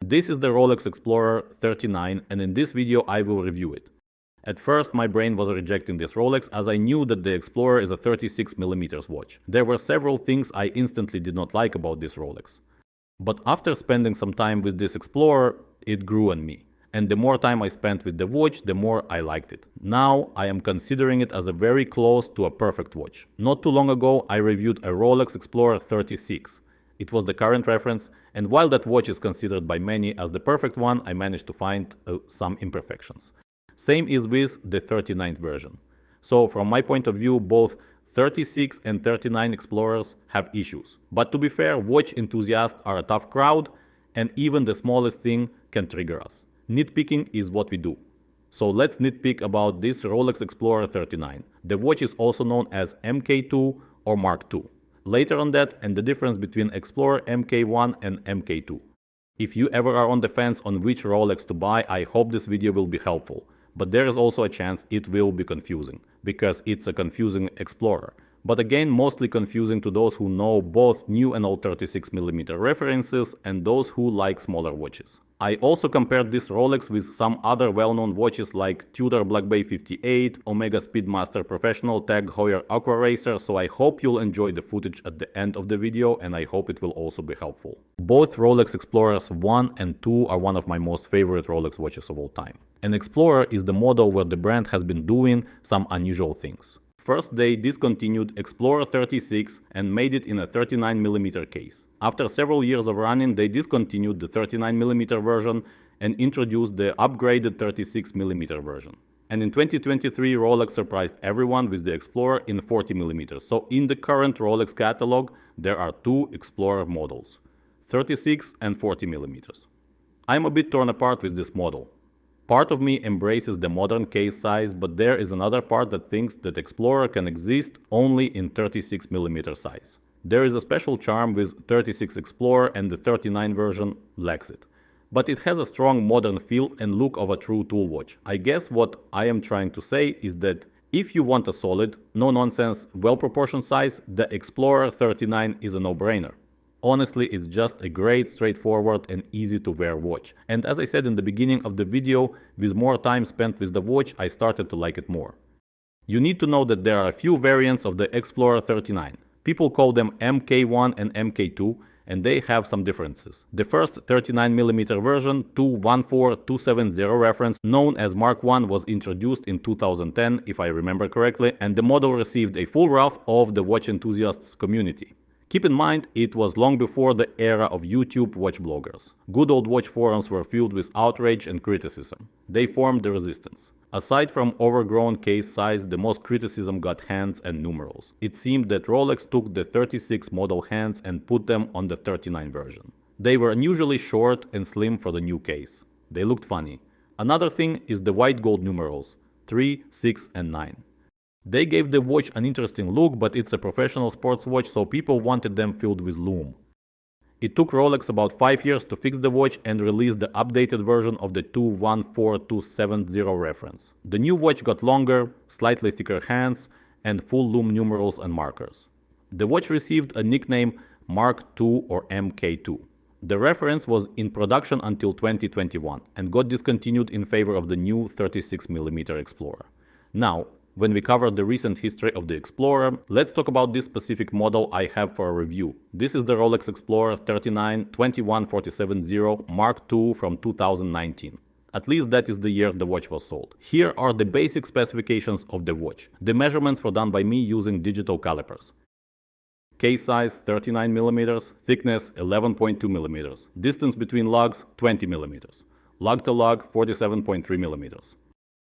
This is the Rolex Explorer 39 and in this video I will review it. At first my brain was rejecting this Rolex as I knew that the Explorer is a 36mm watch. There were several things I instantly did not like about this Rolex. But after spending some time with this Explorer, it grew on me. And the more time I spent with the watch, the more I liked it. Now I am considering it as a very close to a perfect watch. Not too long ago I reviewed a Rolex Explorer 36. It was the current reference, and while that watch is considered by many as the perfect one, I managed to find some imperfections. Same is with the 39th version. So from my point of view, both 36 and 39 Explorers have issues. But to be fair, watch enthusiasts are a tough crowd, and even the smallest thing can trigger us. Nitpicking is what we do. So let's nitpick about this Rolex Explorer 39. The watch is also known as MK2 or Mark II. Later on that, and the difference between Explorer MK1 and MK2. If you ever are on the fence on which Rolex to buy, I hope this video will be helpful. But there is also a chance it will be confusing, because it's a confusing Explorer. But again, mostly confusing to those who know both new and old 36mm references and those who like smaller watches. I also compared this Rolex with some other well-known watches like Tudor Black Bay 58, Omega Speedmaster Professional, Tag Heuer Aqua Racer, so I hope you'll enjoy the footage at the end of the video and I hope it will also be helpful. Both Rolex Explorers 1 and 2 are one of my most favorite Rolex watches of all time. An Explorer is the model where the brand has been doing some unusual things. First, they discontinued Explorer 36 and made it in a 39mm case. After several years of running, they discontinued the 39mm version and introduced the upgraded 36mm version. And in 2023, Rolex surprised everyone with the Explorer in 40mm. So in the current Rolex catalog, there are two Explorer models, 36 and 40mm. I'm a bit torn apart with this model. Part of me embraces the modern case size, but there is another part that thinks that Explorer can exist only in 36mm size. There is a special charm with 36 Explorer and the 39 version lacks it. But it has a strong modern feel and look of a true tool watch. I guess what I am trying to say is that if you want a solid, no-nonsense, well-proportioned size, the Explorer 39 is a no-brainer. Honestly, it's just a great, straightforward and easy to wear watch. And as I said in the beginning of the video, with more time spent with the watch, I started to like it more. You need to know that there are a few variants of the Explorer 39. People call them MK1 and MK2, and they have some differences. The first 39mm version, 214270 reference, known as Mark I, was introduced in 2010, if I remember correctly, and the model received a full wrath of the watch enthusiasts community. Keep in mind, it was long before the era of YouTube watch bloggers. Good old watch forums were filled with outrage and criticism. They formed the resistance. Aside from overgrown case size, the most criticism got hands and numerals. It seemed that Rolex took the 36 model hands and put them on the 39 version. They were unusually short and slim for the new case. They looked funny. Another thing is the white gold numerals, 3, 6 and 9. They gave the watch an interesting look, but it's a professional sports watch, so people wanted them filled with lume. It took Rolex about 5 years to fix the watch and release the updated version of the 214270 reference. The new watch got longer, slightly thicker hands, and full lume numerals and markers. The watch received a nickname Mark II or MK2. The reference was in production until 2021 and got discontinued in favor of the new 36mm Explorer. Now, when we cover the recent history of the Explorer, let's talk about this specific model I have for a review. This is the Rolex Explorer 39 21470 Mark II from 2019. At least that is the year the watch was sold. Here are the basic specifications of the watch. The measurements were done by me using digital calipers. Case size 39mm, thickness 11.2mm, distance between lugs 20mm, lug to lug 47.3mm.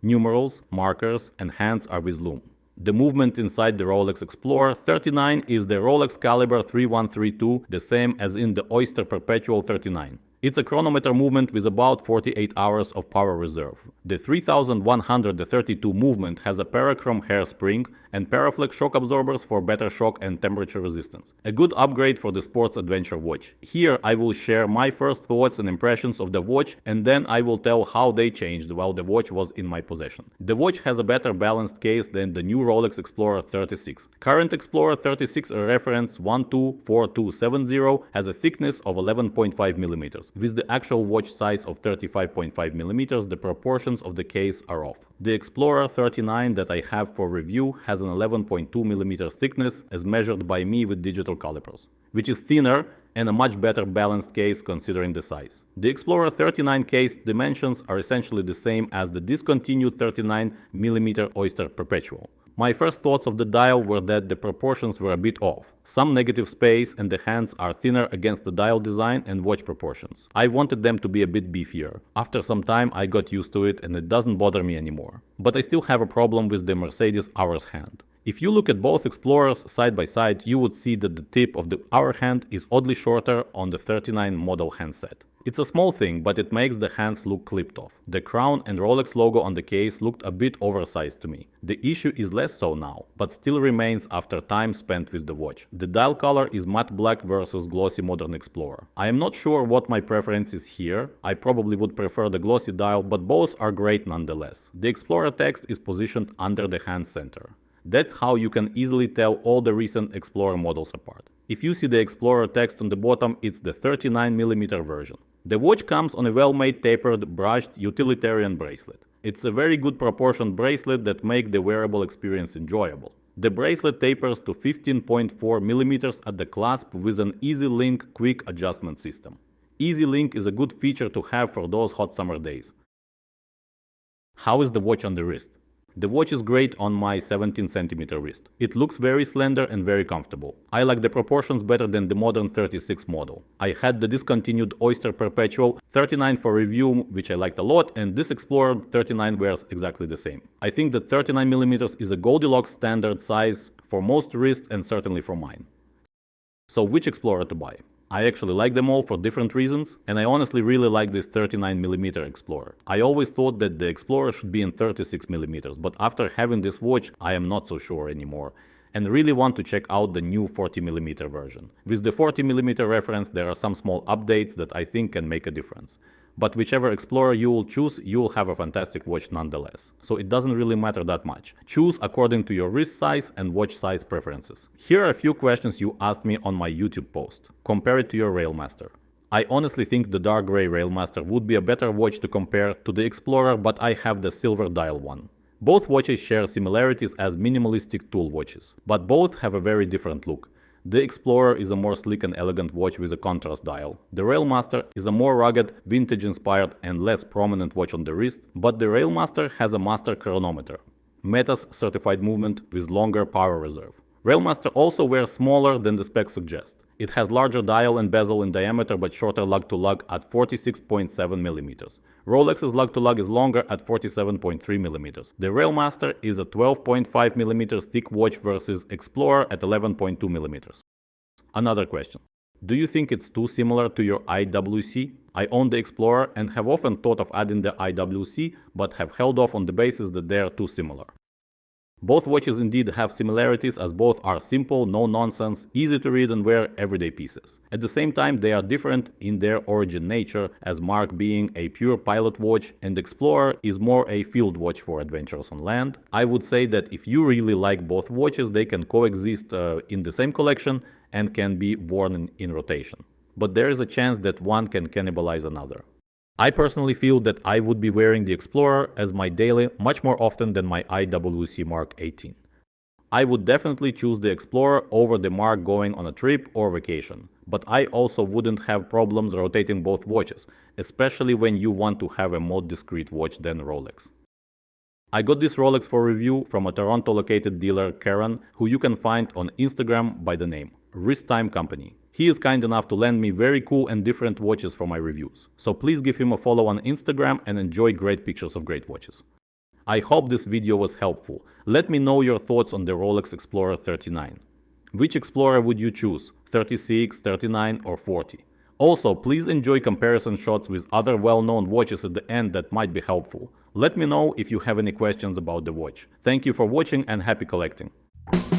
Numerals, markers, and hands are with lume. The movement inside the Rolex Explorer 39 is the Rolex caliber 3132, the same as in the Oyster Perpetual 39. It's a chronometer movement with about 48 hours of power reserve. The 3132 movement has a parachrome hairspring and Paraflex shock absorbers for better shock and temperature resistance. A good upgrade for the sports adventure watch. Here I will share my first thoughts and impressions of the watch, and then I will tell how they changed while the watch was in my possession. The watch has a better balanced case than the new Rolex Explorer 36. Current Explorer 36, a reference 124270, has a thickness of 11.5 mm. With the actual watch size of 35.5 mm, the proportions of the case are off. The Explorer 39 that I have for review has an 11.2 mm thickness as measured by me with digital calipers, which is thinner and a much better balanced case considering the size. The Explorer 39 case dimensions are essentially the same as the discontinued 39 mm Oyster Perpetual. My first thoughts of the dial were that the proportions were a bit off. Some negative space and the hands are thinner against the dial design and watch proportions. I wanted them to be a bit beefier. After some time I got used to it and it doesn't bother me anymore. But I still have a problem with the Mercedes hour's hand. If you look at both Explorers side by side, you would see that the tip of the hour hand is oddly shorter on the 39 model handset. It's a small thing, but it makes the hands look clipped off. The crown and Rolex logo on the case looked a bit oversized to me. The issue is less so now, but still remains after time spent with the watch. The dial color is matte black versus glossy modern Explorer. I am not sure what my preference is here. I probably would prefer the glossy dial, but both are great nonetheless. The Explorer text is positioned under the hand center. That's how you can easily tell all the recent Explorer models apart. If you see the Explorer text on the bottom, it's the 39 mm version. The watch comes on a well-made tapered brushed utilitarian bracelet. It's a very good proportioned bracelet that makes the wearable experience enjoyable. The bracelet tapers to 15.4 mm at the clasp with an Easy Link quick adjustment system. Easy Link is a good feature to have for those hot summer days. How is the watch on the wrist? The watch is great on my 17 cm wrist. It looks very slender and very comfortable. I like the proportions better than the modern 36 model. I had the discontinued Oyster Perpetual 39 for review, which I liked a lot, and this Explorer 39 wears exactly the same. I think that 39 mm is a Goldilocks standard size for most wrists and certainly for mine. So which Explorer to buy? I actually like them all for different reasons, and I honestly really like this 39 mm Explorer. I always thought that the Explorer should be in 36 mm, but after having this watch, I am not so sure anymore, and really want to check out the new 40 mm version. With the 40 mm reference, there are some small updates that I think can make a difference. But whichever Explorer you will choose, you will have a fantastic watch nonetheless. So it doesn't really matter that much. Choose according to your wrist size and watch size preferences. Here are a few questions you asked me on my YouTube post. Compare it to your Railmaster. I honestly think the dark gray Railmaster would be a better watch to compare to the Explorer, but I have the silver dial one. Both watches share similarities as minimalistic tool watches, but both have a very different look. The Explorer is a more sleek and elegant watch with a contrast dial. The Railmaster is a more rugged, vintage-inspired and less prominent watch on the wrist, but the Railmaster has a master chronometer, METAS certified movement with longer power reserve. Railmaster also wears smaller than the specs suggest. It has larger dial and bezel in diameter but shorter lug-to-lug at 46.7 mm. Rolex's lug-to-lug is longer at 47.3 mm. The Railmaster is a 12.5 mm thick watch versus Explorer at 11.2 mm. Another question. Do you think it's too similar to your IWC? I own the Explorer and have often thought of adding the IWC, but have held off on the basis that they are too similar. Both watches indeed have similarities, as both are simple, no-nonsense, easy to read and wear everyday pieces. At the same time, they are different in their origin nature, as Mark being a pure pilot watch and Explorer is more a field watch for adventures on land. I would say that if you really like both watches, they can coexist in the same collection and can be worn in rotation. But there is a chance that one can cannibalize another. I personally feel that I would be wearing the Explorer as my daily much more often than my IWC Mark 18. I would definitely choose the Explorer over the Mark going on a trip or vacation, but I also wouldn't have problems rotating both watches, especially when you want to have a more discreet watch than Rolex. I got this Rolex for review from a Toronto-located dealer, Karen, who you can find on Instagram by the name Wrist Time Company. He is kind enough to lend me very cool and different watches for my reviews. So please give him a follow on Instagram and enjoy great pictures of great watches. I hope this video was helpful. Let me know your thoughts on the Rolex Explorer 39. Which Explorer would you choose? 36, 39 or 40? Also, please enjoy comparison shots with other well-known watches at the end that might be helpful. Let me know if you have any questions about the watch. Thank you for watching and happy collecting. you.